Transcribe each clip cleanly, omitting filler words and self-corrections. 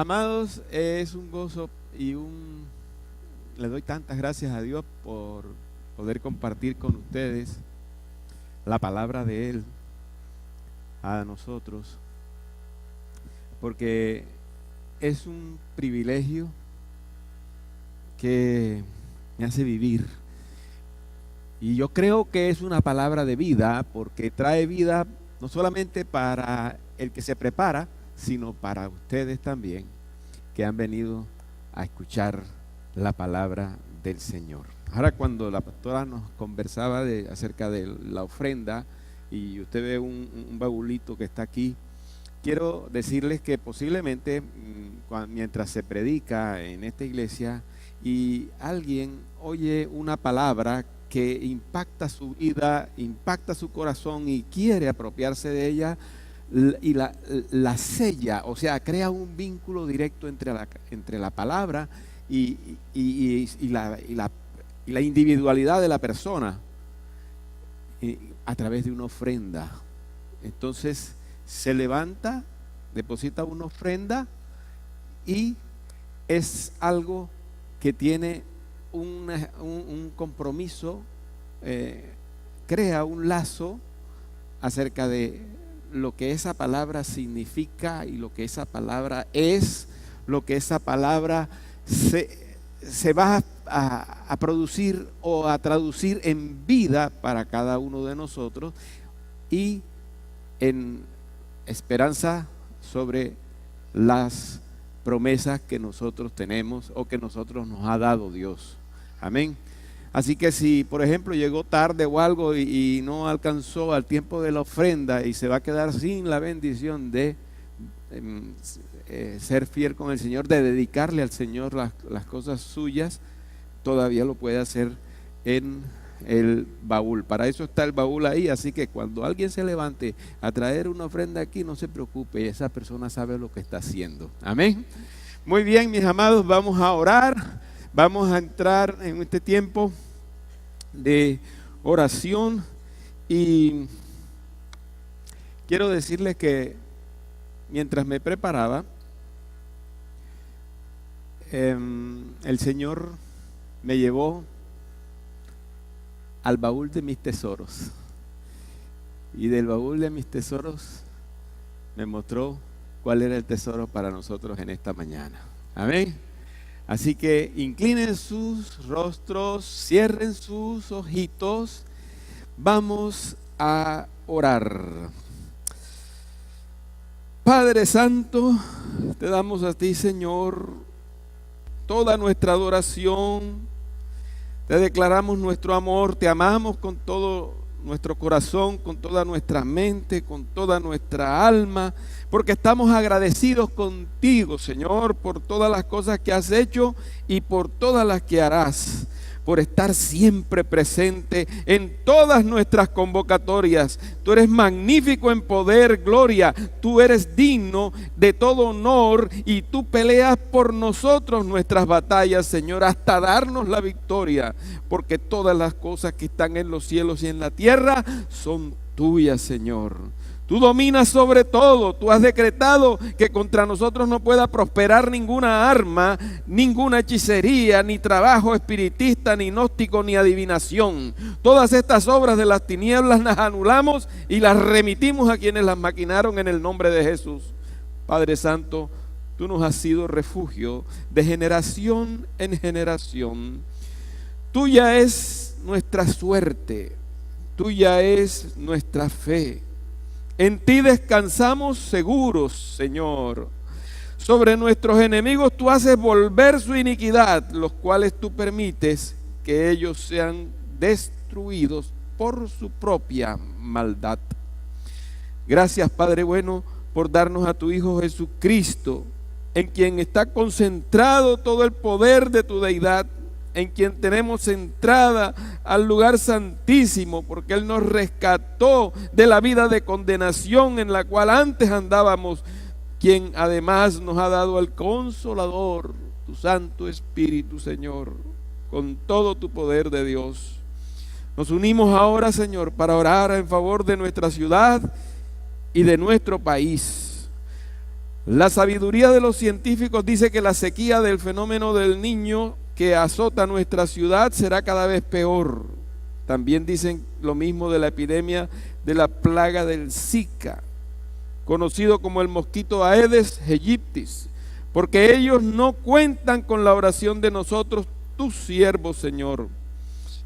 Amados, es un gozo y le doy tantas gracias a Dios por poder compartir con ustedes la palabra de Él a nosotros, porque es un privilegio que me hace vivir. Y yo creo que es una palabra de vida, porque trae vida no solamente para el que se prepara, sino para ustedes también, que han venido a escuchar la palabra del Señor. Ahora, cuando la pastora nos conversaba acerca de la ofrenda, y usted ve un baulito que está aquí, quiero decirles que posiblemente mientras se predica en esta iglesia y alguien oye una palabra que impacta su vida, impacta su corazón y quiere apropiarse de ella, y la sella, o sea, crea un vínculo directo entre la palabra y la individualidad de la persona a través de una ofrenda. Entonces se levanta, deposita una ofrenda y es algo que tiene un compromiso, crea un lazo acerca de lo que esa palabra significa y lo que esa palabra es, lo que esa palabra se va a producir o a traducir en vida para cada uno de nosotros y en esperanza sobre las promesas que nosotros tenemos o que nosotros nos ha dado Dios. Amén. Así que si, por ejemplo, llegó tarde o algo y no alcanzó al tiempo de la ofrenda y se va a quedar sin la bendición de ser fiel con el Señor, de dedicarle al Señor las cosas suyas, todavía lo puede hacer en el baúl. Para eso está el baúl ahí, así que cuando alguien se levante a traer una ofrenda aquí, no se preocupe, esa persona sabe lo que está haciendo. Amén. Muy bien, mis amados, vamos a orar. Vamos a entrar en este tiempo de oración y quiero decirles que mientras me preparaba, el Señor me llevó al baúl de mis tesoros y del baúl de mis tesoros me mostró cuál era el tesoro para nosotros en esta mañana. Amén. Así que inclinen sus rostros, cierren sus ojitos, vamos a orar. Padre Santo, te damos a ti, Señor, toda nuestra adoración, te declaramos nuestro amor, te amamos con todo nuestro corazón, con toda nuestra mente, con toda nuestra alma, porque estamos agradecidos contigo, Señor, por todas las cosas que has hecho y por todas las que harás, por estar siempre presente en todas nuestras convocatorias. Tú eres magnífico en poder, gloria, tú eres digno de todo honor y tú peleas por nosotros nuestras batallas, Señor, hasta darnos la victoria, porque todas las cosas que están en los cielos y en la tierra son tuyas, Señor. Tú dominas sobre todo, tú has decretado que contra nosotros no pueda prosperar ninguna arma, ninguna hechicería, ni trabajo espiritista, ni gnóstico, ni adivinación. Todas estas obras de las tinieblas las anulamos y las remitimos a quienes las maquinaron en el nombre de Jesús. Padre Santo, tú nos has sido refugio de generación en generación. Tuya es nuestra suerte, tuya es nuestra fe. En ti descansamos seguros, Señor. Sobre nuestros enemigos tú haces volver su iniquidad, los cuales tú permites que ellos sean destruidos por su propia maldad. Gracias, Padre bueno, por darnos a tu Hijo Jesucristo, en quien está concentrado todo el poder de tu deidad, en quien tenemos entrada al lugar santísimo, porque Él nos rescató de la vida de condenación en la cual antes andábamos, quien además nos ha dado al Consolador, tu Santo Espíritu, Señor, con todo tu poder de Dios. Nos unimos ahora, Señor, para orar en favor de nuestra ciudad y de nuestro país. La sabiduría de los científicos dice que la sequía del fenómeno del Niño que azota nuestra ciudad será cada vez peor. También dicen lo mismo de la epidemia de la plaga del Zika, conocido como el mosquito Aedes aegypti, porque ellos no cuentan con la oración de nosotros, tus siervos, Señor.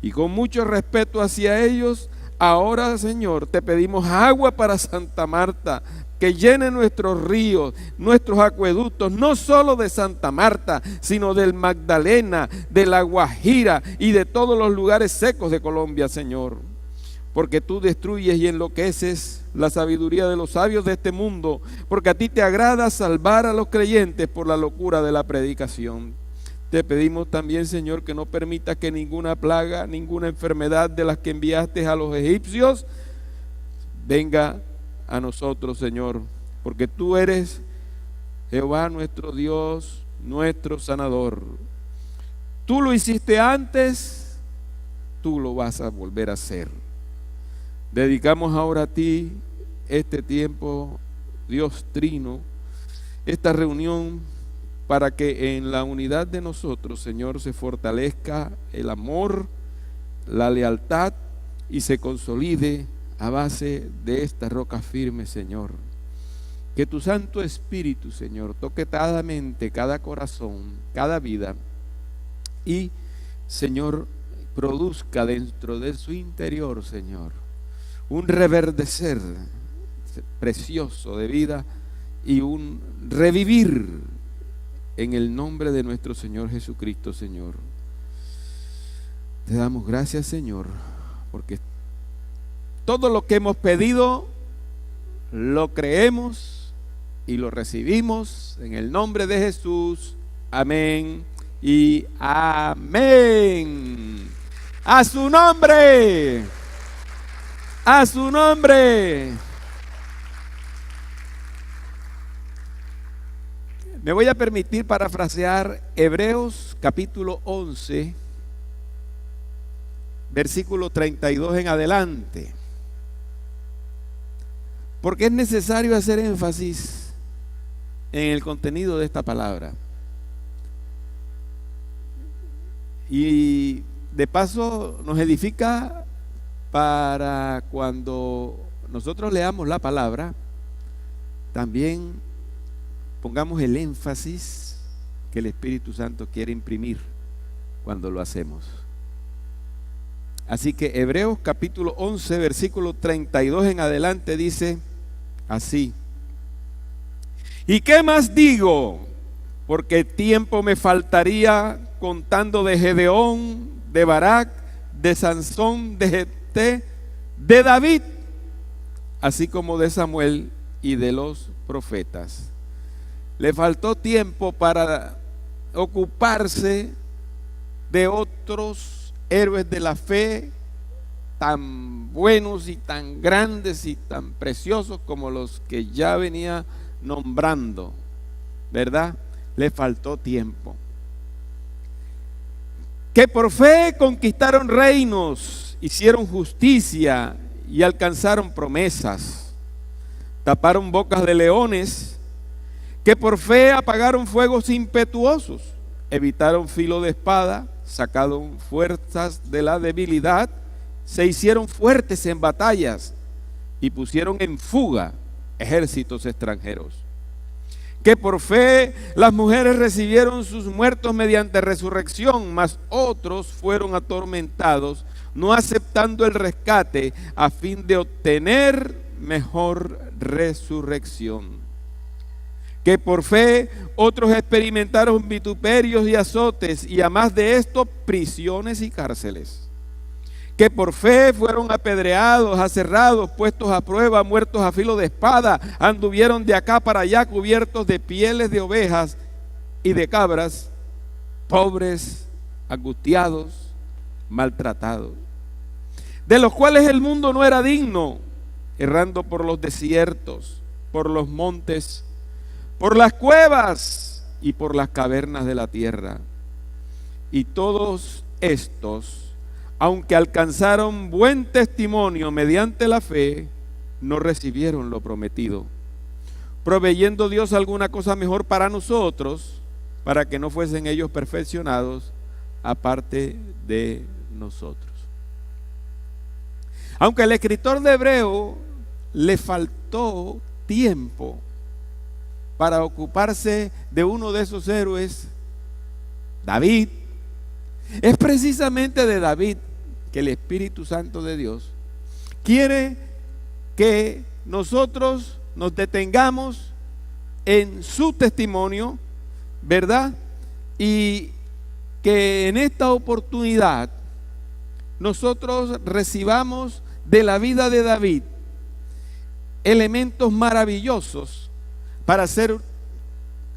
Y con mucho respeto hacia ellos, ahora, Señor, te pedimos agua para Santa Marta, que llene nuestros ríos, nuestros acueductos, no solo de Santa Marta, sino del Magdalena, de la Guajira y de todos los lugares secos de Colombia, Señor. Porque tú destruyes y enloqueces la sabiduría de los sabios de este mundo, porque a ti te agrada salvar a los creyentes por la locura de la predicación. Te pedimos también, Señor, que no permitas que ninguna plaga, ninguna enfermedad de las que enviaste a los egipcios venga a nosotros, Señor, porque tú eres Jehová nuestro Dios, nuestro sanador. Tú lo hiciste antes, tú lo vas a volver a hacer. Dedicamos ahora a ti este tiempo, Dios Trino, esta reunión, para que en la unidad de nosotros, Señor, se fortalezca el amor, la lealtad y se consolide a base de esta roca firme, Señor. Que tu Santo Espíritu, Señor, toque cada mente, cada corazón, cada vida y, Señor, produzca dentro de su interior, Señor, un reverdecer precioso de vida y un revivir en el nombre de nuestro Señor Jesucristo, Señor. Te damos gracias, Señor, porque todo lo que hemos pedido lo creemos y lo recibimos en el nombre de Jesús. Amén y amén. A su nombre. A su nombre. Me voy a permitir parafrasear Hebreos capítulo 11, versículo 32 en adelante, porque es necesario hacer énfasis en el contenido de esta palabra. Y de paso nos edifica para cuando nosotros leamos la palabra, también pongamos el énfasis que el Espíritu Santo quiere imprimir cuando lo hacemos. Así que Hebreos capítulo 11, versículo 32 en adelante dice así: ¿y qué más digo? Porque tiempo me faltaría contando de Gedeón, de Barak, de Sansón, de Jefté, de David, así como de Samuel y de los profetas. Le faltó tiempo para ocuparse de otros héroes de la fe tan buenos y tan grandes y tan preciosos como los que ya venía nombrando, ¿verdad? Le faltó tiempo. Que por fe conquistaron reinos, hicieron justicia y alcanzaron promesas, taparon bocas de leones, que por fe apagaron fuegos impetuosos, evitaron filo de espada, sacaron fuerzas de la debilidad, se hicieron fuertes en batallas y pusieron en fuga ejércitos extranjeros. Que por fe las mujeres recibieron sus muertos mediante resurrección, mas otros fueron atormentados, no aceptando el rescate a fin de obtener mejor resurrección. Que por fe otros experimentaron vituperios y azotes, y a más de esto prisiones y cárceles. Que por fe fueron apedreados, aserrados, puestos a prueba, muertos a filo de espada, anduvieron de acá para allá cubiertos de pieles de ovejas y de cabras, pobres, angustiados, maltratados, de los cuales el mundo no era digno, errando por los desiertos, por los montes, por las cuevas y por las cavernas de la tierra. Y todos estos, aunque alcanzaron buen testimonio mediante la fe, no recibieron lo prometido, proveyendo Dios alguna cosa mejor para nosotros, para que no fuesen ellos perfeccionados aparte de nosotros. Aunque al escritor de Hebreo le faltó tiempo para ocuparse de uno de esos héroes, David, es precisamente de David que el Espíritu Santo de Dios quiere que nosotros nos detengamos en su testimonio, ¿verdad? Y que en esta oportunidad nosotros recibamos de la vida de David elementos maravillosos para ser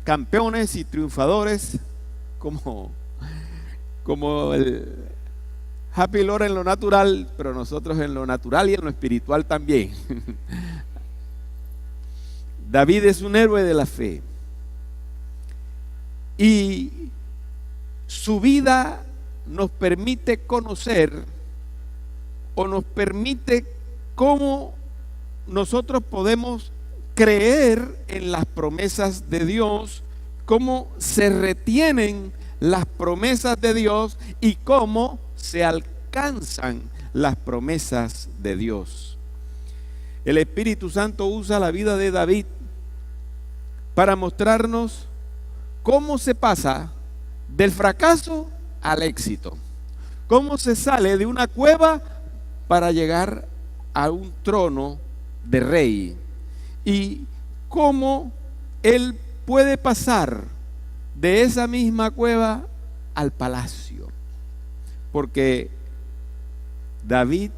campeones y triunfadores como el Happy Lord en lo natural, pero nosotros en lo natural y en lo espiritual también. David es un héroe de la fe y su vida nos permite conocer o nos permite cómo nosotros podemos creer en las promesas de Dios, cómo se retienen las promesas de Dios y cómo se alcanzan las promesas de Dios. El Espíritu Santo usa la vida de David para mostrarnos cómo se pasa del fracaso al éxito, cómo se sale de una cueva para llegar a un trono de rey y cómo él puede pasar de esa misma cueva al palacio, porque David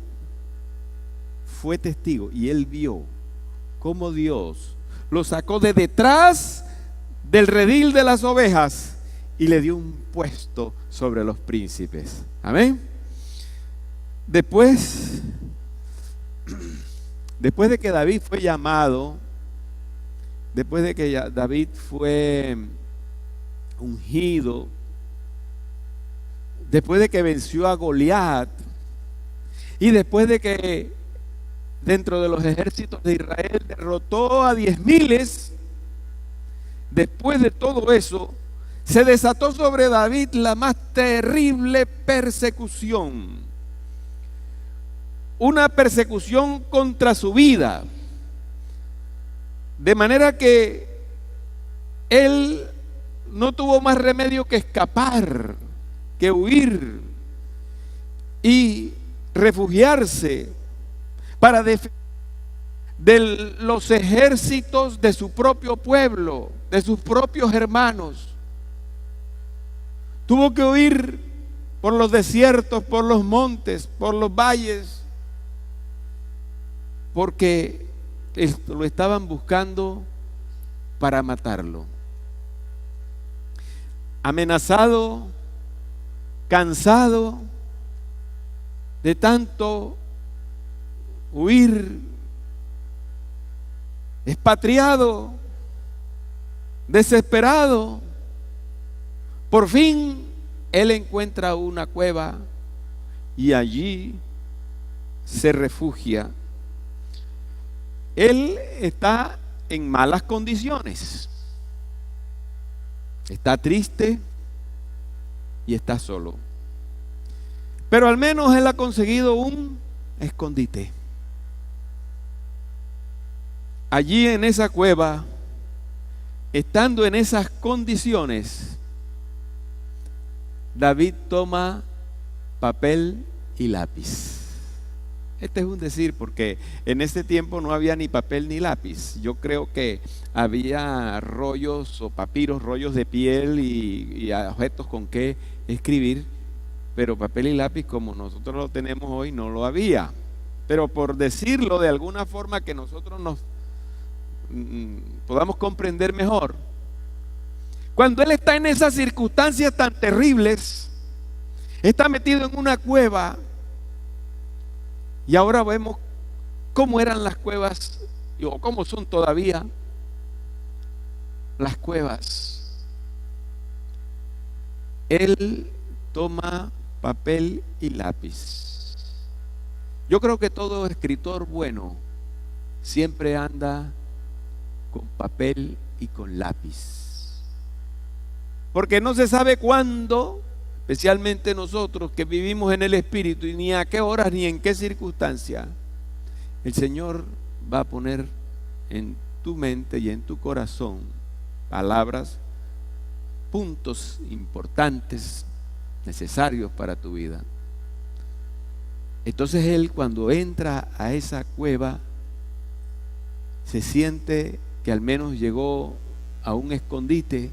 fue testigo y él vio cómo Dios lo sacó de detrás del redil de las ovejas y le dio un puesto sobre los príncipes. Amén. Después de que David fue llamado, después de que David fue ungido, después de que venció a Goliat y después de que dentro de los ejércitos de Israel derrotó a 10,000, después de todo eso se desató sobre David la más terrible persecución, una persecución contra su vida, de manera que él no tuvo más remedio que escapar, que huir y refugiarse para defender de los ejércitos de su propio pueblo, de sus propios hermanos. Tuvo que huir por los desiertos, por los montes, por los valles, porque lo estaban buscando para matarlo. Amenazado, cansado de tanto huir, expatriado, desesperado, por fin él encuentra una cueva y allí se refugia. Él está en malas condiciones, está triste y está solo, pero al menos él ha conseguido un escondite. Allí en esa cueva, estando en esas condiciones, David toma papel y lápiz. Este es un decir, porque en ese tiempo no había ni papel ni lápiz. Yo creo que había rollos o papiros, rollos de piel y objetos con que escribir, pero papel y lápiz como nosotros lo tenemos hoy no lo había. Pero por decirlo de alguna forma que nosotros nos podamos comprender mejor, cuando él está en esas circunstancias tan terribles, está metido en una cueva. Y ahora vemos cómo eran las cuevas, o cómo son todavía las cuevas. Él toma papel y lápiz. Yo creo que todo escritor bueno siempre anda con papel y con lápiz. Porque no se sabe cuándo, especialmente nosotros que vivimos en el Espíritu, y ni a qué horas ni en qué circunstancia, el Señor va a poner en tu mente y en tu corazón palabras, puntos importantes, necesarios para tu vida. Entonces él, cuando entra a esa cueva, se siente que al menos llegó a un escondite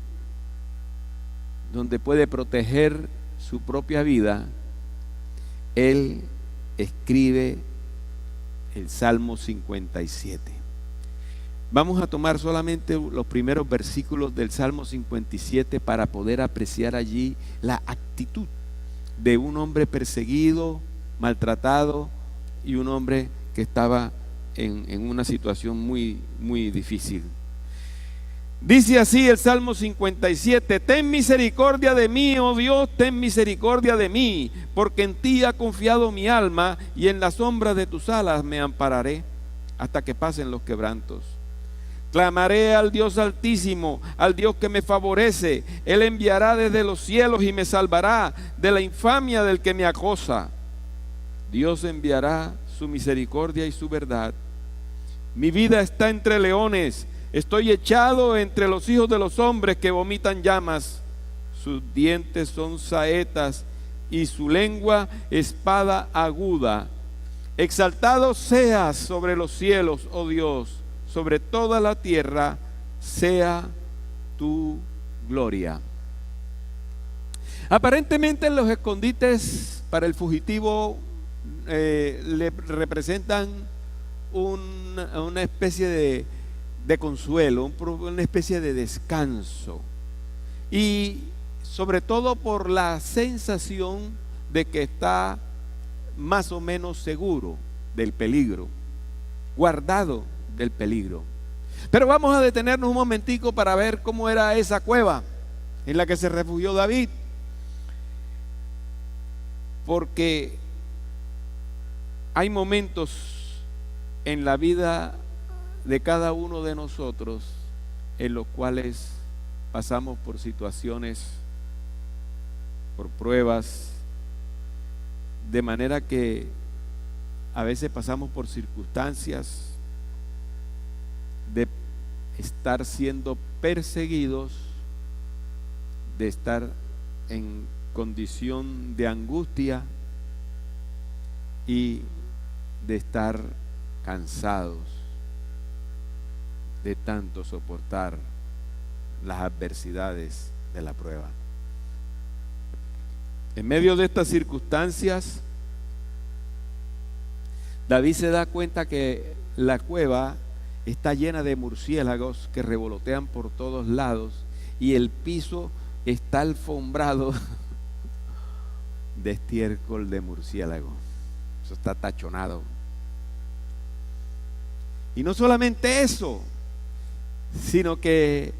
donde puede proteger su propia vida. Él escribe el Salmo 57. Vamos a tomar solamente los primeros versículos del Salmo 57 para poder apreciar allí la actitud de un hombre perseguido, maltratado, y un hombre que estaba en una situación muy, muy difícil. Dice así el Salmo 57: ten misericordia de mí, oh Dios, ten misericordia de mí, porque en ti ha confiado mi alma, y en la sombra de tus alas me ampararé hasta que pasen los quebrantos. Clamaré al Dios Altísimo, al Dios que me favorece. Él enviará desde los cielos y me salvará de la infamia del que me acosa. Dios enviará su misericordia y su verdad. Mi vida está entre leones, estoy echado entre los hijos de los hombres que vomitan llamas. Sus dientes son saetas y su lengua espada aguda. Exaltado seas sobre los cielos, oh Dios, sobre toda la tierra sea tu gloria. Aparentemente los escondites para el fugitivo le representan una especie de consuelo, una especie de descanso, y sobre todo por la sensación de que está más o menos seguro del peligro, guardado del peligro. Pero vamos a detenernos un momentico para ver cómo era esa cueva en la que se refugió David, porque hay momentos en la vida de cada uno de nosotros en los cuales pasamos por situaciones, por pruebas, de manera que a veces pasamos por circunstancias de estar siendo perseguidos, de estar en condición de angustia y de estar cansados de tanto soportar las adversidades de la prueba. En medio de estas circunstancias, David se da cuenta que la cueva está llena de murciélagos que revolotean por todos lados y el piso está alfombrado de estiércol de murciélago. Eso está tachonado. Y no solamente eso, sino que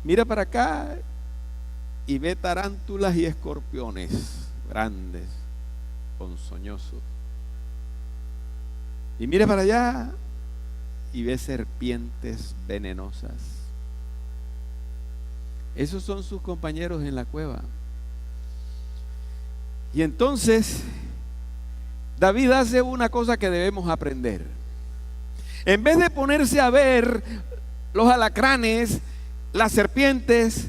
mira para acá y ve tarántulas y escorpiones grandes, ponzoñosos. Y mira para allá y ve serpientes venenosas. Esos son sus compañeros en la cueva. Y entonces David hace una cosa que debemos aprender. En vez de ponerse a ver los alacranes, las serpientes,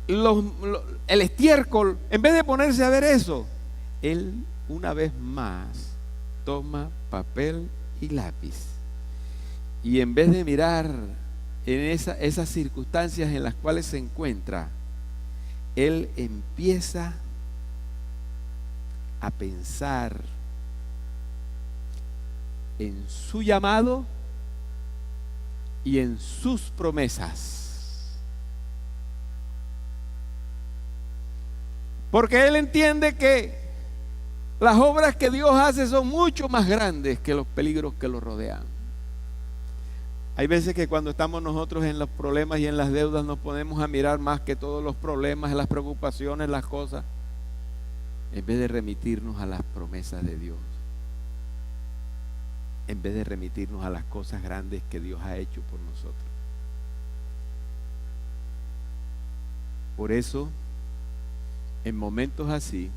el estiércol, en vez de ponerse a ver eso, él una vez más toma papel y lápiz, y en vez de mirar en esas circunstancias en las cuales se encuentra, él empieza a pensar en su llamado y en sus promesas, porque él entiende que las obras que Dios hace son mucho más grandes que los peligros que lo rodean. Hay veces que cuando estamos nosotros en los problemas y en las deudas nos ponemos a mirar más que todos los problemas, las preocupaciones, las cosas, en vez de remitirnos a las promesas de Dios, en vez de remitirnos a las cosas grandes que Dios ha hecho por nosotros. Por eso, en momentos así,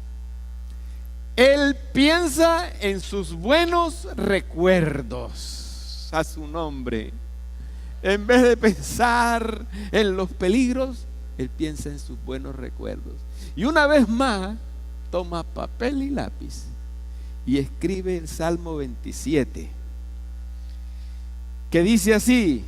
él piensa en sus buenos recuerdos a su nombre. En vez de pensar en los peligros, él piensa en sus buenos recuerdos. Y una vez más, toma papel y lápiz y escribe el Salmo 27, que dice así: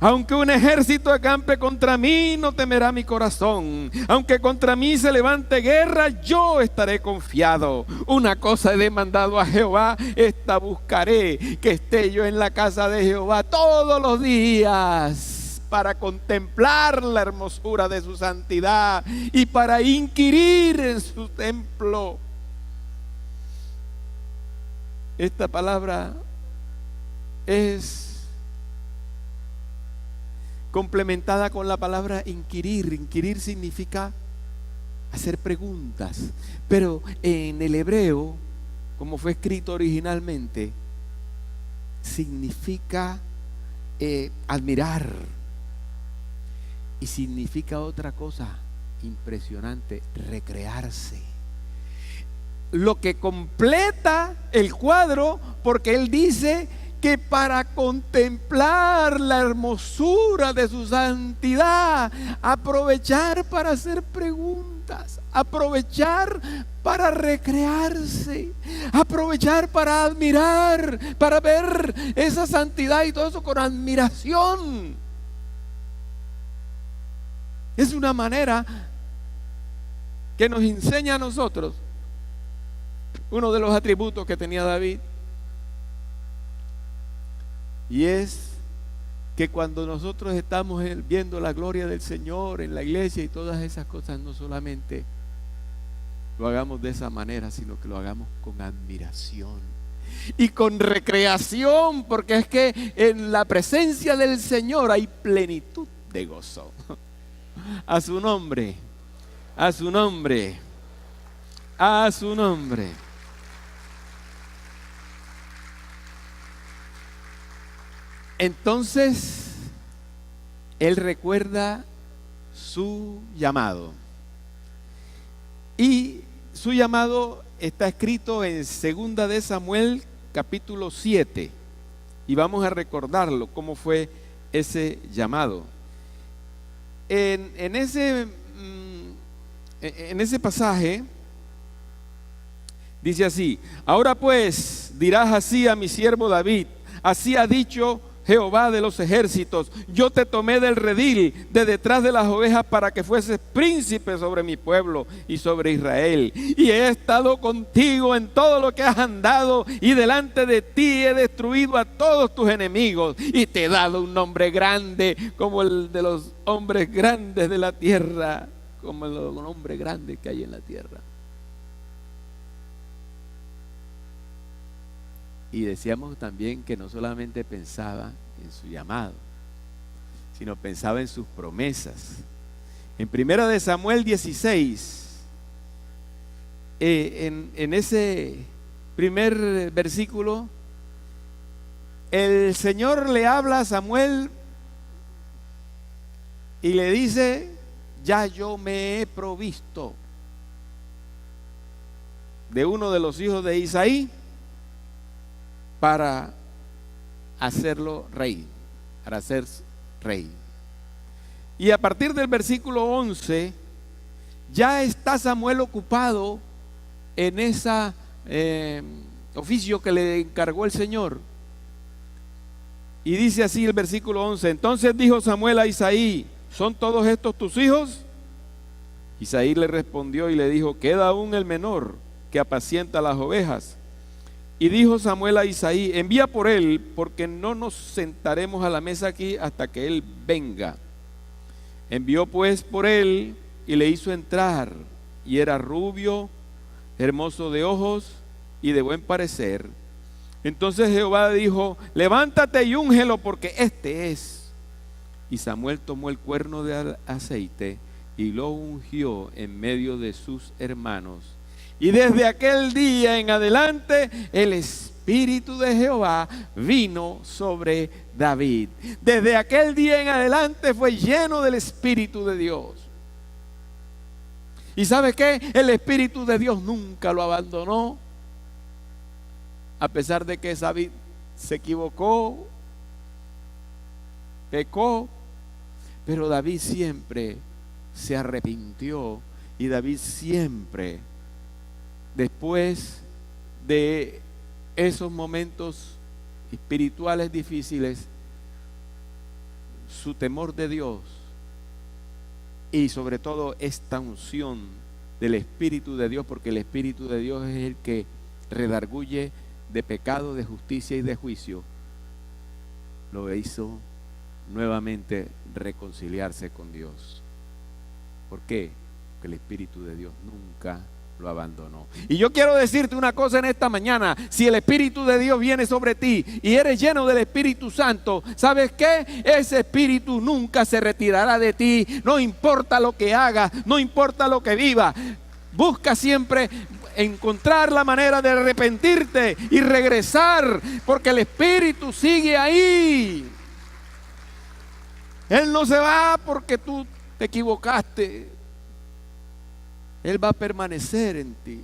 aunque un ejército acampe contra mí, no temerá mi corazón. Aunque contra mí se levante guerra, yo estaré confiado. Una cosa he demandado a Jehová, esta buscaré, que esté yo en la casa de Jehová todos los días, para contemplar la hermosura de su santidad y para inquirir en su templo. Esta palabra es complementada con la palabra inquirir. Inquirir significa hacer preguntas, pero en el hebreo, como fue escrito originalmente, significa admirar, y significa otra cosa impresionante: recrearse. Lo que completa el cuadro, porque él dice que para contemplar la hermosura de su santidad, aprovechar para hacer preguntas, aprovechar para recrearse, aprovechar para admirar, para ver esa santidad y todo eso con admiración. Es una manera que nos enseña a nosotros uno de los atributos que tenía David. Y es que cuando nosotros estamos viendo la gloria del Señor en la iglesia y todas esas cosas, no solamente lo hagamos de esa manera, sino que lo hagamos con admiración y con recreación, porque es que en la presencia del Señor hay plenitud de gozo. A su nombre, a su nombre, a su nombre. Entonces, él recuerda su llamado. Y su llamado está escrito en 2 de Samuel, capítulo 7. Y vamos a recordarlo, cómo fue ese llamado. En ese pasaje, dice así: ahora pues dirás así a mi siervo David: así ha dicho Jehová de los ejércitos, yo te tomé del redil, de detrás de las ovejas, para que fueses príncipe sobre mi pueblo y sobre Israel. Y he estado contigo en todo lo que has andado, y delante de ti he destruido a todos tus enemigos, y te he dado un nombre grande como el de los hombres grandes de la tierra, como el hombre grande que hay en la tierra. Y decíamos también que no solamente pensaba en su llamado, sino pensaba en sus promesas. En 1 de Samuel 16, en ese primer versículo, el Señor le habla a Samuel y le dice: ya yo me he provisto de uno de los hijos de Isaí para hacerlo rey, para ser rey. Y a partir del versículo 11, ya está Samuel ocupado en ese oficio que le encargó el Señor. Y dice así el versículo 11: entonces dijo Samuel a Isaí: ¿son todos estos tus hijos? Isaí le respondió y le dijo: queda aún el menor, que apacienta las ovejas. Y dijo Samuel a Isaí: envía por él, porque no nos sentaremos a la mesa aquí hasta que él venga. Envió pues por él y le hizo entrar, y era rubio, hermoso de ojos y de buen parecer. Entonces Jehová dijo: levántate y úngelo, porque este es. Y Samuel tomó el cuerno de aceite y lo ungió en medio de sus hermanos. Y desde aquel día en adelante el Espíritu de Jehová vino sobre David. Desde aquel día en adelante fue lleno del Espíritu de Dios. ¿Y sabe qué? El Espíritu de Dios nunca lo abandonó. A pesar de que David se equivocó, pecó, pero David siempre se arrepintió. Y David siempre, después de esos momentos espirituales difíciles, su temor de Dios y sobre todo esta unción del Espíritu de Dios, porque el Espíritu de Dios es el que redarguye de pecado, de justicia y de juicio, lo hizo nuevamente reconciliarse con Dios. ¿Por qué? Porque el Espíritu de Dios nunca lo abandonó. Y yo quiero decirte una cosa en esta mañana: si el Espíritu de Dios viene sobre ti y eres lleno del Espíritu Santo, ¿sabes qué? Ese Espíritu nunca se retirará de ti, no importa lo que hagas, no importa lo que vivas. Busca siempre encontrar la manera de arrepentirte y regresar, porque el Espíritu sigue ahí. Él no se va porque tú te equivocaste. Él va a permanecer en ti.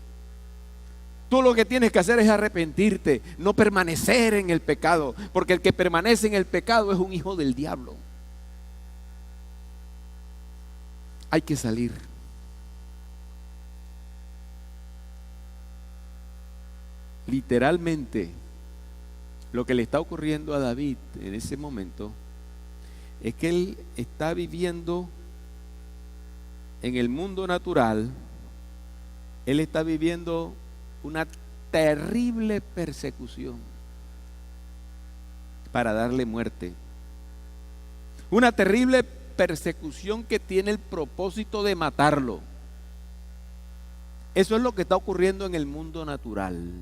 Tú lo que tienes que hacer es arrepentirte, no permanecer en el pecado, porque el que permanece en el pecado es un hijo del diablo. Hay que salir. Literalmente, lo que le está ocurriendo a David en ese momento es que él está viviendo en el mundo natural. Él está viviendo una terrible persecución para darle muerte. Una terrible persecución que tiene el propósito de matarlo. Eso es lo que está ocurriendo en el mundo natural.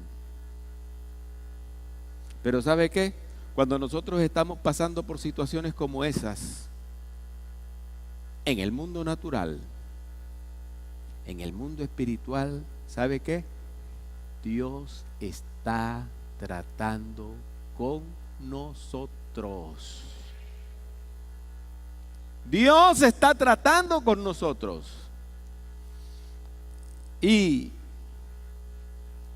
Pero ¿sabe qué? Cuando nosotros estamos pasando por situaciones como esas, en el mundo natural, en el mundo espiritual, ¿sabe qué? Dios está tratando con nosotros. Dios está tratando con nosotros. Y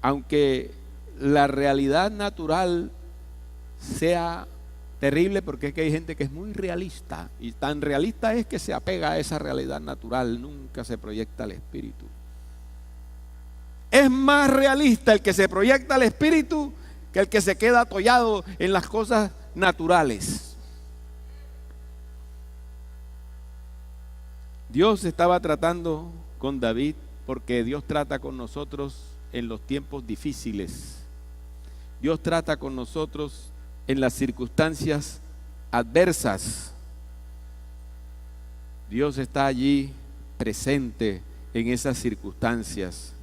aunque la realidad natural sea terrible, porque es que hay gente que es muy realista, y tan realista es que se apega a esa realidad natural, nunca se proyecta al espíritu. Es más realista el que se proyecta al espíritu que el que se queda atollado en las cosas naturales. Dios estaba tratando con David porque Dios trata con nosotros en los tiempos difíciles. Dios trata con nosotros en las circunstancias adversas. Dios está allí presente en esas circunstancias.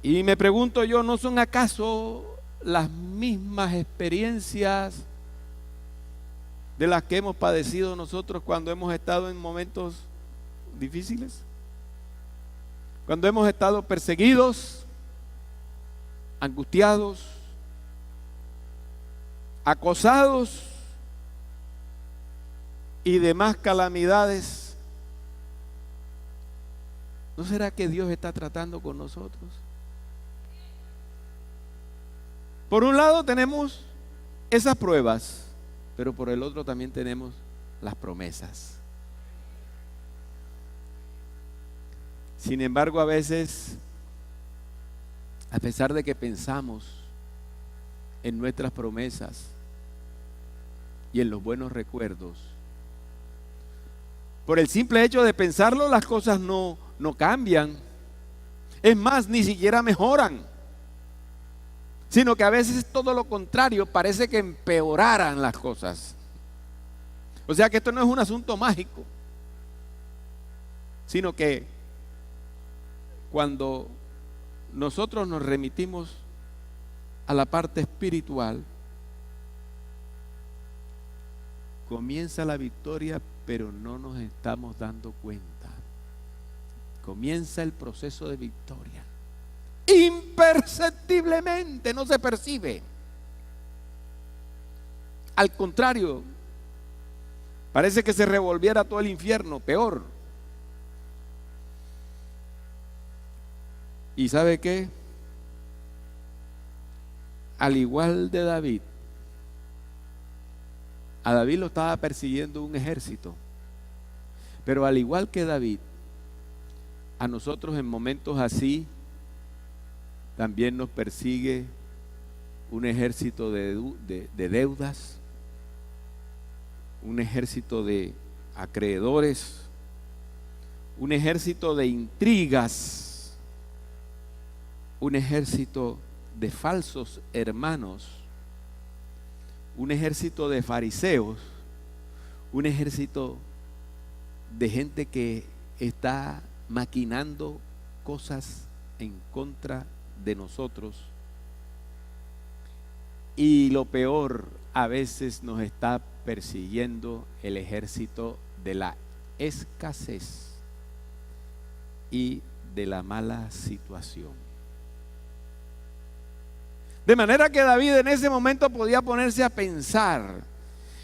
Y me pregunto yo, ¿no son acaso las mismas experiencias de las que hemos padecido nosotros cuando hemos estado en momentos difíciles? Cuando hemos estado perseguidos, angustiados, acosados y demás calamidades. ¿No será que Dios está tratando con nosotros? Por un lado tenemos esas pruebas, pero por el otro también tenemos las promesas. Sin embargo, a veces, a pesar de que pensamos en nuestras promesas y en los buenos recuerdos, por el simple hecho de pensarlo, las cosas no cambian. Es más, ni siquiera mejoran, sino que a veces es todo lo contrario, parece que empeoraran las cosas. O sea que esto no es un asunto mágico, sino que cuando nosotros nos remitimos a la parte espiritual, comienza la victoria, pero no nos estamos dando cuenta. Comienza el proceso de victoria. Imperceptiblemente, no se percibe. Al contrario, parece que se revolviera todo el infierno, peor. ¿Y sabe qué? Al igual de David, a David lo estaba persiguiendo un ejército, pero al igual que David, a nosotros en momentos así también nos persigue un ejército de deudas, un ejército de acreedores, un ejército de intrigas, un ejército de falsos hermanos, un ejército de fariseos, un ejército de gente que está maquinando cosas en contra de nosotros. Y lo peor, a veces nos está persiguiendo el ejército de la escasez y de la mala situación. De manera que David en ese momento podía ponerse a pensar.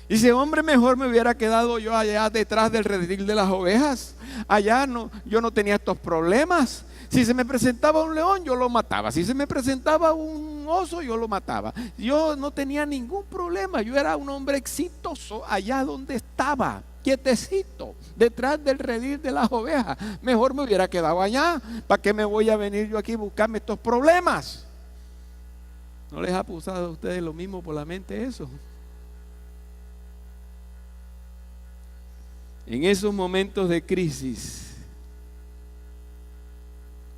Dice, hombre, mejor me hubiera quedado yo allá detrás del redil de las ovejas. Allá no, yo no tenía estos problemas. Si se me presentaba un león, yo lo mataba. Si se me presentaba un oso, yo lo mataba. Yo no tenía ningún problema. Yo era un hombre exitoso allá donde estaba, quietecito, detrás del redil de las ovejas. Mejor me hubiera quedado allá. ¿Para qué me voy a venir yo aquí a buscarme estos problemas? ¿No les ha pasado a ustedes lo mismo por la mente eso? En esos momentos de crisis,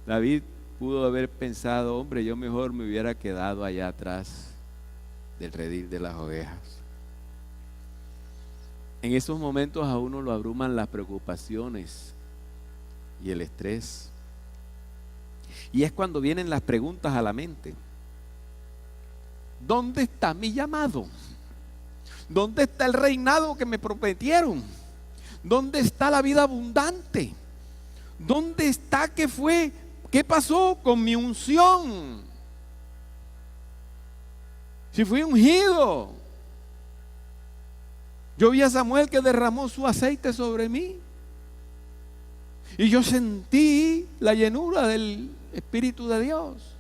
David pudo haber pensado, hombre, yo mejor me hubiera quedado allá atrás del redil de las ovejas. En esos momentos a uno lo abruman las preocupaciones y el estrés. Y es cuando vienen las preguntas a la mente. ¿Dónde está mi llamado? ¿Dónde está el reinado que me prometieron? ¿Dónde está la vida abundante? ¿Dónde está qué pasó con mi unción? Si fui ungido. Yo vi a Samuel que derramó su aceite sobre mí. Y yo sentí la llenura del Espíritu de Dios.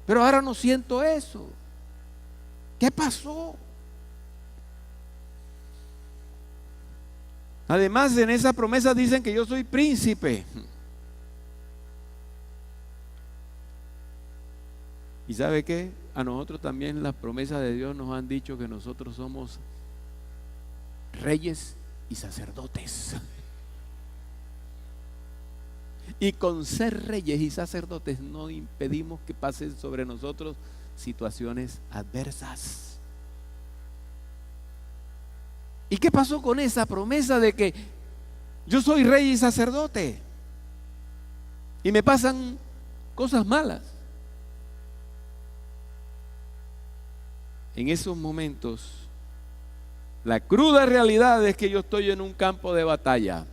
Pero ahora no siento eso. ¿Qué pasó? Además, en esa promesa dicen que yo soy príncipe. ¿Y sabe qué? A nosotros también las promesas de Dios nos han dicho que nosotros somos reyes y sacerdotes. Y con ser reyes y sacerdotes no impedimos que pasen sobre nosotros situaciones adversas. ¿Y qué pasó con esa promesa de que yo soy rey y sacerdote y me pasan cosas malas? En esos momentos, la cruda realidad es que yo estoy en un campo de batalla.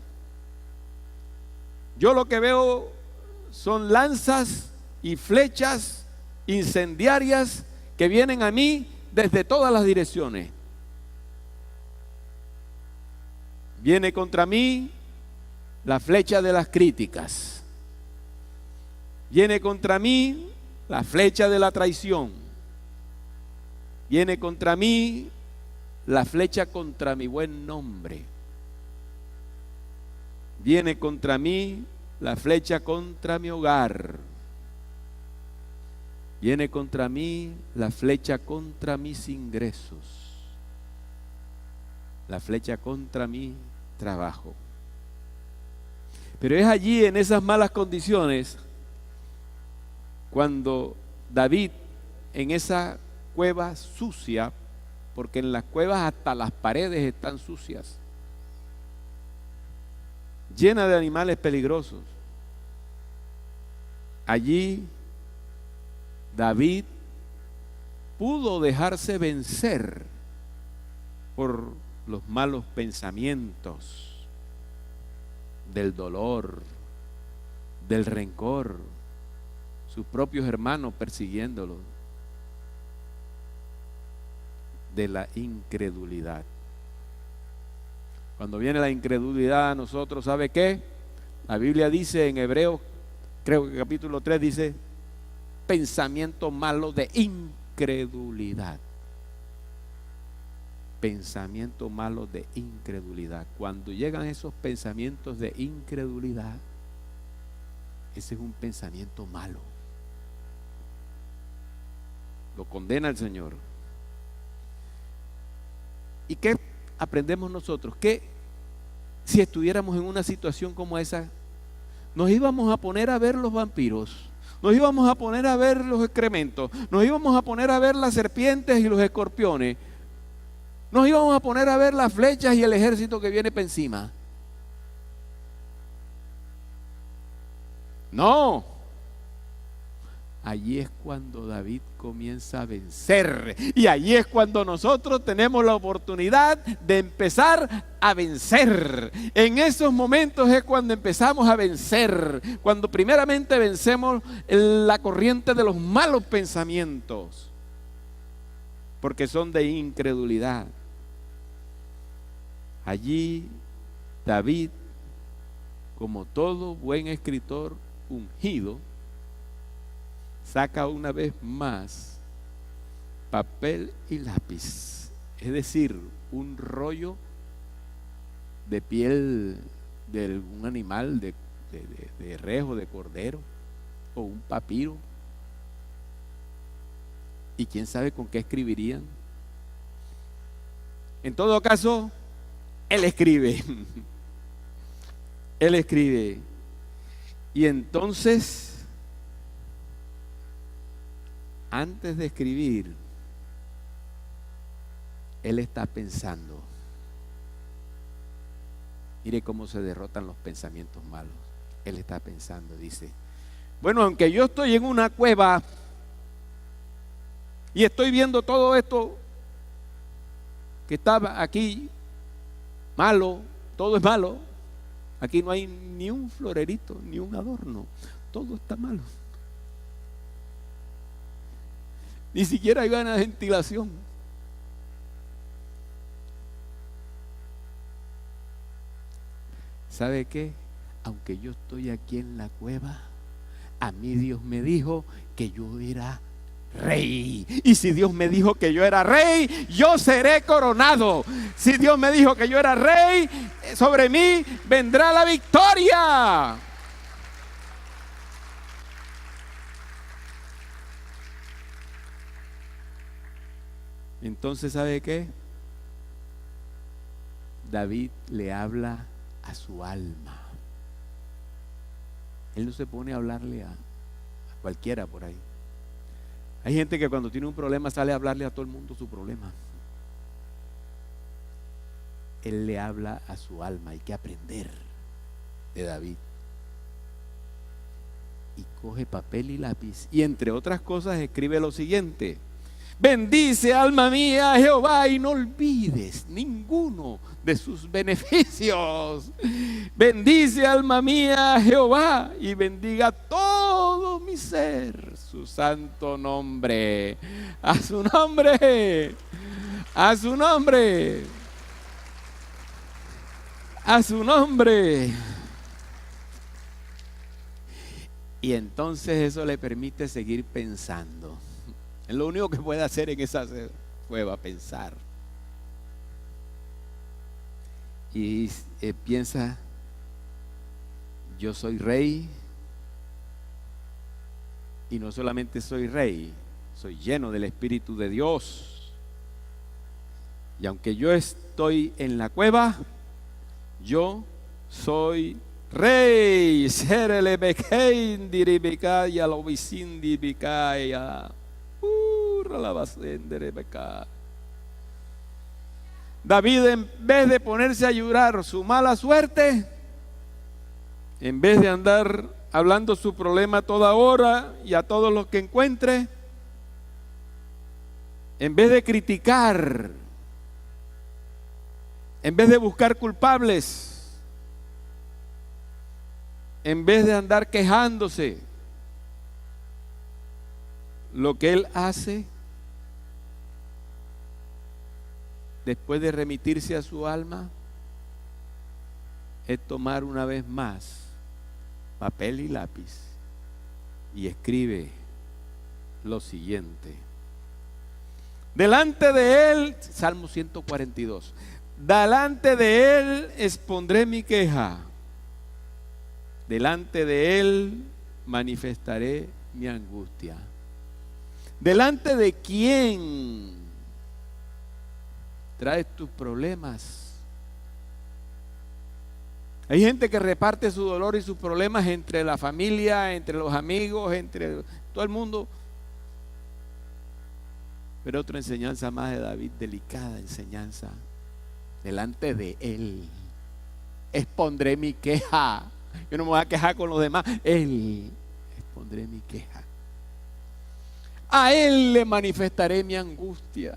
Yo lo que veo son lanzas y flechas incendiarias que vienen a mí desde todas las direcciones. Viene contra mí la flecha de las críticas. Viene contra mí la flecha de la traición. Viene contra mí la flecha contra mi buen nombre. Viene contra mí la flecha contra mi hogar. Viene contra mí la flecha contra mis ingresos. La flecha contra mi trabajo. Pero es allí, en esas malas condiciones, cuando David, en esa cueva sucia, porque en las cuevas hasta las paredes están sucias, llena de animales peligrosos, allí David pudo dejarse vencer por los malos pensamientos, del dolor, del rencor, sus propios hermanos persiguiéndolo, de la incredulidad. Cuando viene la incredulidad a nosotros, ¿sabe qué? La Biblia dice en Hebreos creo que capítulo 3 dice, pensamiento malo de incredulidad. Pensamiento malo de incredulidad. Cuando llegan esos pensamientos de incredulidad, ese es un pensamiento malo. Lo condena el Señor. ¿Y qué aprendemos nosotros? Que si estuviéramos en una situación como esa, nos íbamos a poner a ver los vampiros, nos íbamos a poner a ver los excrementos, nos íbamos a poner a ver las serpientes y los escorpiones, nos íbamos a poner a ver las flechas y el ejército que viene para encima. No. Allí es cuando David comienza a vencer. Y allí es cuando nosotros tenemos la oportunidad de empezar a vencer. En esos momentos es cuando empezamos a vencer. Cuando primeramente vencemos la corriente de los malos pensamientos. Porque son de incredulidad. Allí David, como todo buen escritor ungido, saca una vez más papel y lápiz, es decir, un rollo de piel de un animal, de res o de cordero, o un papiro, y quién sabe con qué escribirían. En todo caso, él escribe. Él escribe. Y entonces, antes de escribir, él está pensando. Mire cómo se derrotan los pensamientos malos. Él está pensando, dice, bueno, aunque yo estoy en una cueva y estoy viendo todo esto que estaba aquí malo, todo es malo. Aquí no hay ni un florerito, ni un adorno. Todo está malo. Ni siquiera hay una ventilación. ¿Sabe qué? Aunque yo estoy aquí en la cueva, a mí Dios me dijo que yo era rey. Y si Dios me dijo que yo era rey, yo seré coronado. Si Dios me dijo que yo era rey, sobre mí vendrá la victoria. Entonces, ¿sabe qué? David le habla a su alma. Él no se pone a hablarle a cualquiera por ahí. Hay gente que cuando tiene un problema sale a hablarle a todo el mundo su problema. Él le habla a su alma. Hay que aprender de David. Y coge papel y lápiz. Y entre otras cosas escribe lo siguiente: bendice, alma mía, a Jehová, y no olvides ninguno de sus beneficios. Bendice, alma mía, a Jehová, y bendiga todo mi ser su santo nombre. A su nombre, a su nombre, a su nombre. Y entonces eso le permite seguir pensando. Es lo único que puede hacer en esa cueva, pensar. Y piensa, yo soy rey. Y no solamente soy rey, soy lleno del Espíritu de Dios. Y aunque yo estoy en la cueva, yo soy rey. David, en vez de ponerse a llorar su mala suerte, en vez de andar hablando su problema a toda hora y a todos los que encuentre, en vez de criticar, en vez de buscar culpables, en vez de andar quejándose, lo que él hace, después de remitirse a su alma, es tomar una vez más papel y lápiz y escribe lo siguiente. Delante de él, Salmo 142, delante de él expondré mi queja, delante de él manifestaré mi angustia. ¿Delante de quién traes tus problemas? Hay gente que reparte su dolor y sus problemas entre la familia, entre los amigos, entre todo el mundo. Pero otra enseñanza más de David, delicada enseñanza. Delante de él expondré mi queja. Yo no me voy a quejar con los demás. Él expondré mi queja. A él le manifestaré mi angustia.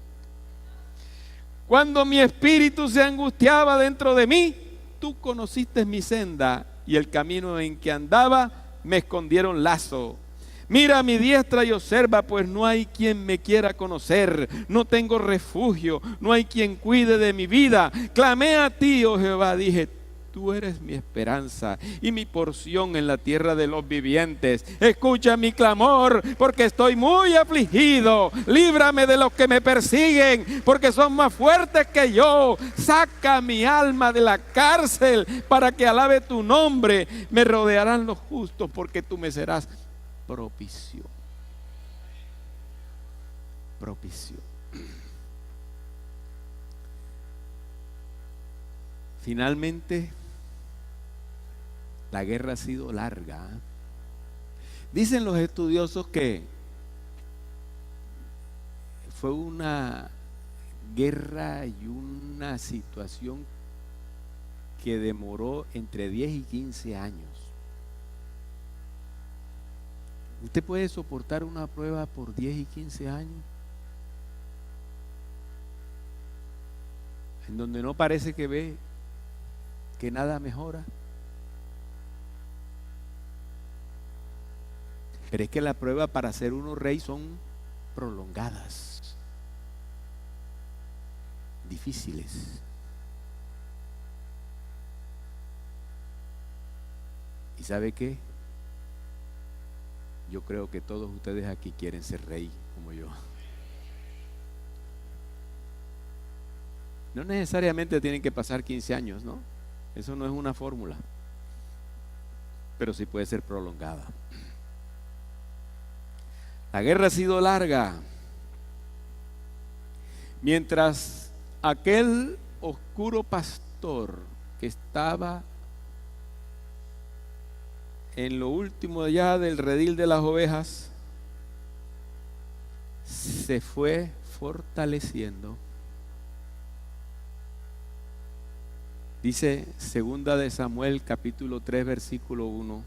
Cuando mi espíritu se angustiaba dentro de mí, tú conociste mi senda y el camino en que andaba me escondieron lazo. Mira a mi diestra y observa, pues no hay quien me quiera conocer. No tengo refugio, no hay quien cuide de mi vida. Clamé a ti, oh Jehová, dije, tú eres mi esperanza y mi porción en la tierra de los vivientes. Escucha mi clamor, porque estoy muy afligido. Líbrame de los que me persiguen, porque son más fuertes que yo. Saca mi alma de la cárcel para que alabe tu nombre. Me rodearán los justos, porque tú me serás propicio. Propicio. Finalmente, la guerra ha sido larga. Dicen los estudiosos que fue una guerra y una situación que demoró entre 10 y 15 años. ¿Usted puede soportar una prueba por 10 y 15 años? En donde no parece que ve que nada mejora. Pero es que la prueba para ser uno rey son prolongadas, difíciles. ¿Y sabe qué? Yo creo que todos ustedes aquí quieren ser rey como yo. No necesariamente tienen que pasar 15 años, ¿no? Eso no es una fórmula. Pero sí puede ser prolongada. La guerra ha sido larga. Mientras aquel oscuro pastor que estaba en lo último ya del redil de las ovejas se fue fortaleciendo. Dice segunda de Samuel capítulo 3 versículo 1.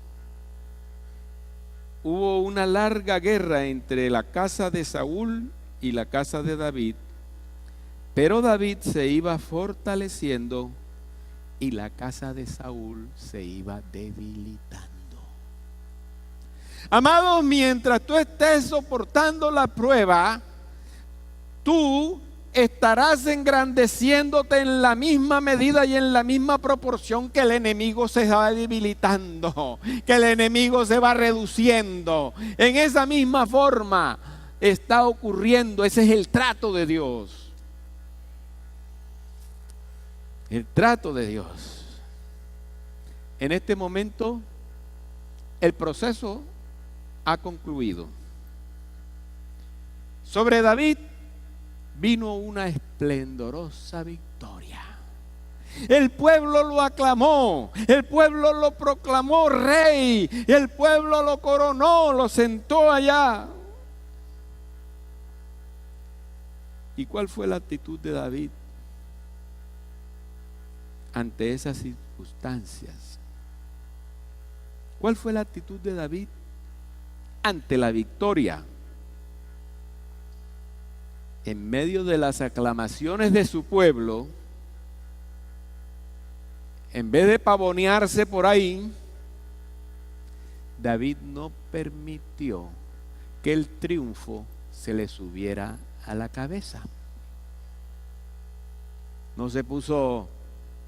Hubo una larga guerra entre la casa de Saúl y la casa de David, pero David se iba fortaleciendo y la casa de Saúl se iba debilitando. Amados, mientras tú estés soportando la prueba, tú estarás engrandeciéndote en la misma medida y en la misma proporción que el enemigo se va debilitando, que el enemigo se va reduciendo. En esa misma forma está ocurriendo. Ese es el trato de Dios. El trato de Dios. En este momento, el proceso ha concluido. Sobre David vino una esplendorosa victoria. El pueblo lo aclamó, el pueblo lo proclamó rey, el pueblo lo coronó, lo sentó allá. ¿Y cuál fue la actitud de David ante esas circunstancias? ¿Cuál fue la actitud de David ante la victoria? En medio de las aclamaciones de su pueblo, en vez de pavonearse por ahí, David no permitió que el triunfo se le subiera a la cabeza. No se puso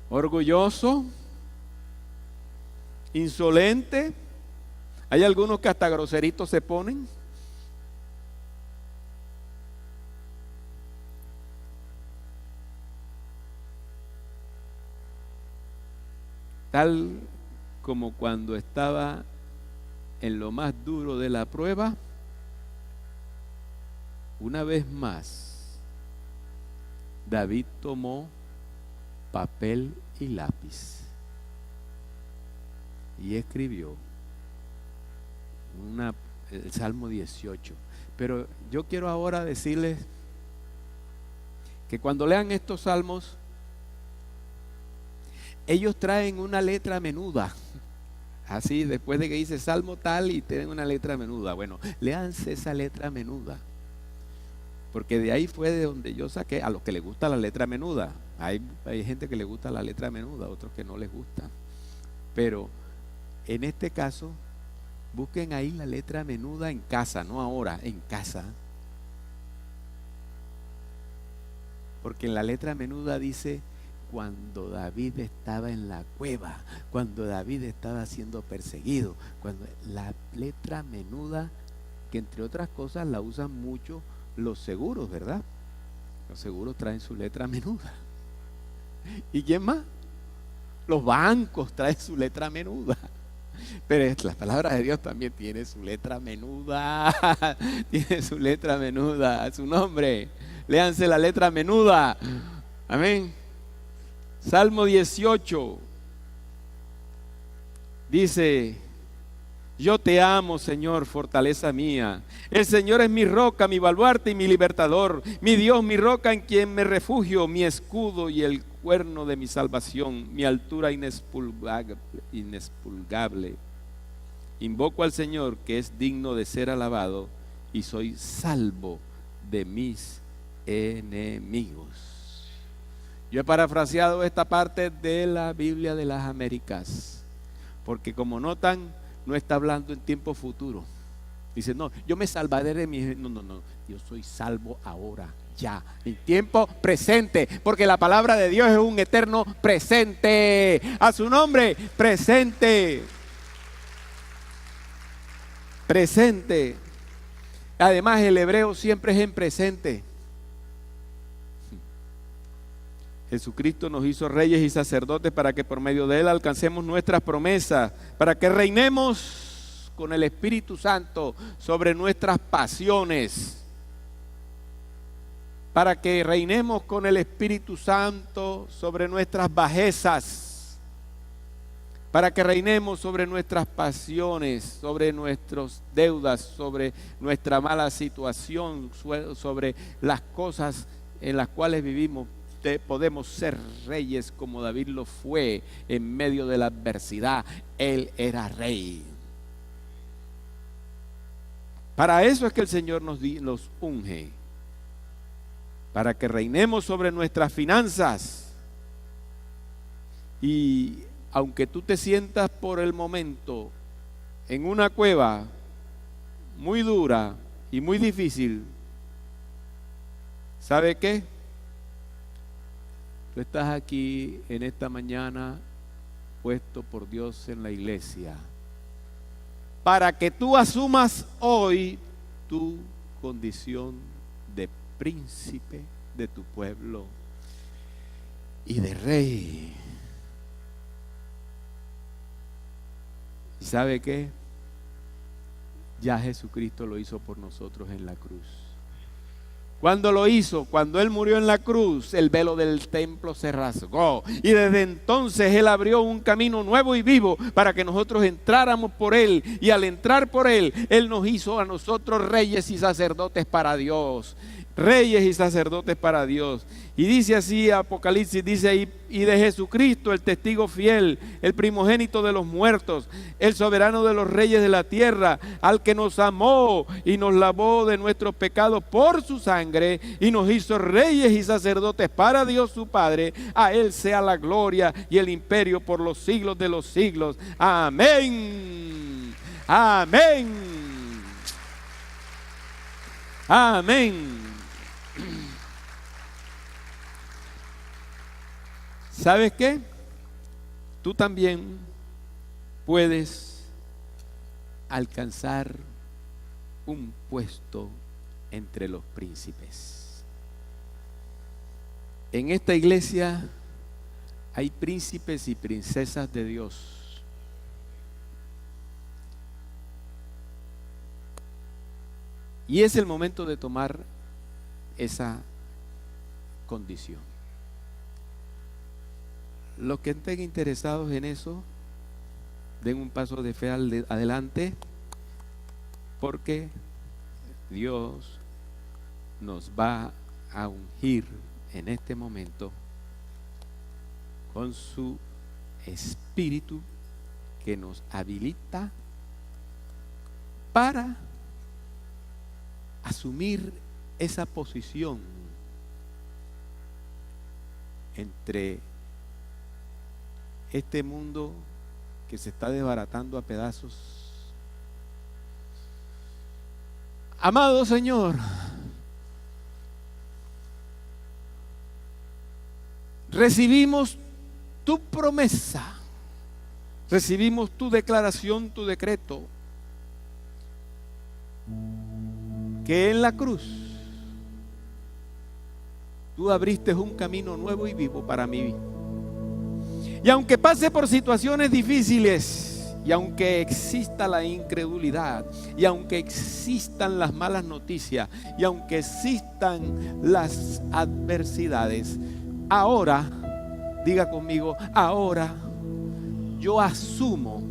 orgulloso, insolente, Hay algunos que hasta groseritos se ponen. Tal como cuando estaba en lo más duro de la prueba, una vez más, David tomó papel y lápiz y escribió el Salmo 18. Pero yo quiero ahora decirles que cuando lean estos salmos, ellos traen una letra menuda. Así, después de que dice Salmo tal y tienen una letra menuda. Bueno, léanse esa letra menuda. Porque de ahí fue de donde yo saqué a los que les gusta la letra menuda. Hay gente que le gusta la letra menuda, otros que no les gusta. Pero en este caso, busquen ahí la letra menuda en casa, no ahora, en casa. Porque en la letra menuda dice: cuando David estaba en la cueva, cuando David estaba siendo perseguido, cuando la letra menuda, que entre otras cosas la usan mucho los seguros, ¿verdad? Los seguros traen su letra menuda. ¿Y quién más? Los bancos traen su letra menuda. Pero la palabra de Dios también tiene su letra menuda. Tiene su letra menuda a su nombre. Léanse la letra menuda. Amén. Salmo 18 dice: yo te amo, Señor, fortaleza mía. El Señor es mi roca, mi baluarte y mi libertador, mi Dios, mi roca en quien me refugio, mi escudo y el cuerno de mi salvación, mi altura inexpugnable. Invoco al Señor, que es digno de ser alabado, y soy salvo de mis enemigos. Yo he parafraseado esta parte de la Biblia de las Américas, porque como notan, no está hablando en tiempo futuro. Dice, no, yo me salvaré de mis... No, yo soy salvo ahora, ya, en tiempo presente, porque la palabra de Dios es un eterno presente. A su nombre, presente. Presente. Además, el hebreo siempre es en presente. Jesucristo nos hizo reyes y sacerdotes para que por medio de Él alcancemos nuestras promesas, para que reinemos con el Espíritu Santo sobre nuestras pasiones, para que reinemos con el Espíritu Santo sobre nuestras bajezas, para que reinemos sobre nuestras pasiones, sobre nuestras deudas, sobre nuestra mala situación, sobre las cosas en las cuales vivimos. Podemos ser reyes como David lo fue en medio de la adversidad. Él era rey. Para eso es que el Señor nos unge, para que reinemos sobre nuestras finanzas. Y aunque tú te sientas por el momento en una cueva muy dura y muy difícil, ¿sabe qué? Tú estás aquí en esta mañana puesto por Dios en la iglesia para que tú asumas hoy tu condición de príncipe de tu pueblo y de rey. ¿Y sabe qué? Ya Jesucristo lo hizo por nosotros en la cruz. ¿Cuándo lo hizo? Cuando Él murió en la cruz, el velo del templo se rasgó. Y desde entonces Él abrió un camino nuevo y vivo para que nosotros entráramos por Él. Y al entrar por Él, Él nos hizo a nosotros reyes y sacerdotes para Dios. Reyes y sacerdotes para Dios. Y dice así Apocalipsis, dice ahí: y de Jesucristo, el testigo fiel, el primogénito de los muertos, el soberano de los reyes de la tierra, al que nos amó y nos lavó de nuestros pecados por su sangre y nos hizo reyes y sacerdotes para Dios su Padre. A Él sea la gloria y el imperio por los siglos de los siglos. Amén. Amén. Amén. ¿Sabes qué? Tú también puedes alcanzar un puesto entre los príncipes. En esta iglesia hay príncipes y princesas de Dios. Y es el momento de tomar esa condición. Los que estén interesados en eso, den un paso de fe adelante, porque Dios nos va a ungir en este momento con su espíritu que nos habilita para asumir esa posición entre este mundo que se está desbaratando a pedazos. Amado Señor, recibimos tu promesa, recibimos tu declaración, tu decreto, que en la cruz tú abriste un camino nuevo y vivo para mí. Y aunque pase por situaciones difíciles, y aunque exista la incredulidad, y aunque existan las malas noticias, y aunque existan las adversidades, ahora, diga conmigo, ahora yo asumo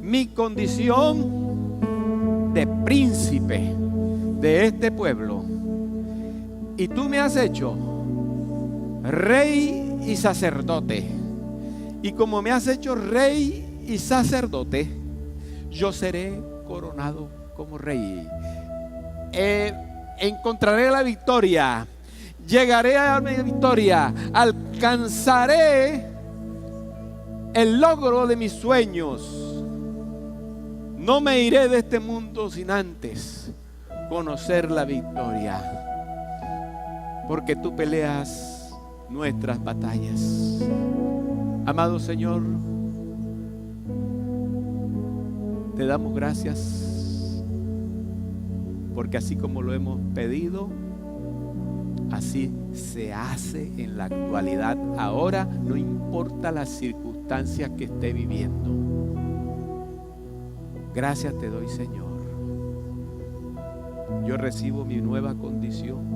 mi condición de príncipe de este pueblo, y tú me has hecho rey y sacerdote. Y como me has hecho rey y sacerdote, yo seré coronado como rey. Encontraré la victoria, llegaré a la victoria, alcanzaré el logro de mis sueños. No me iré de este mundo sin antes conocer la victoria, porque tú peleas nuestras batallas. Amado Señor, te damos gracias, porque así como lo hemos pedido, así se hace en la actualidad. Ahora, no importa las circunstancias que esté viviendo. Gracias te doy, Señor. Yo recibo mi nueva condición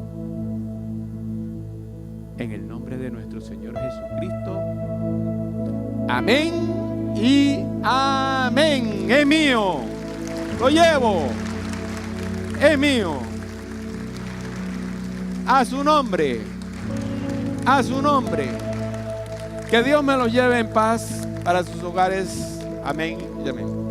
en el nombre de nuestro Señor Jesucristo. Amén y amén. Es mío, lo llevo, es mío. A su nombre, a su nombre. Que Dios me lo lleve en paz para sus hogares. Amén y amén.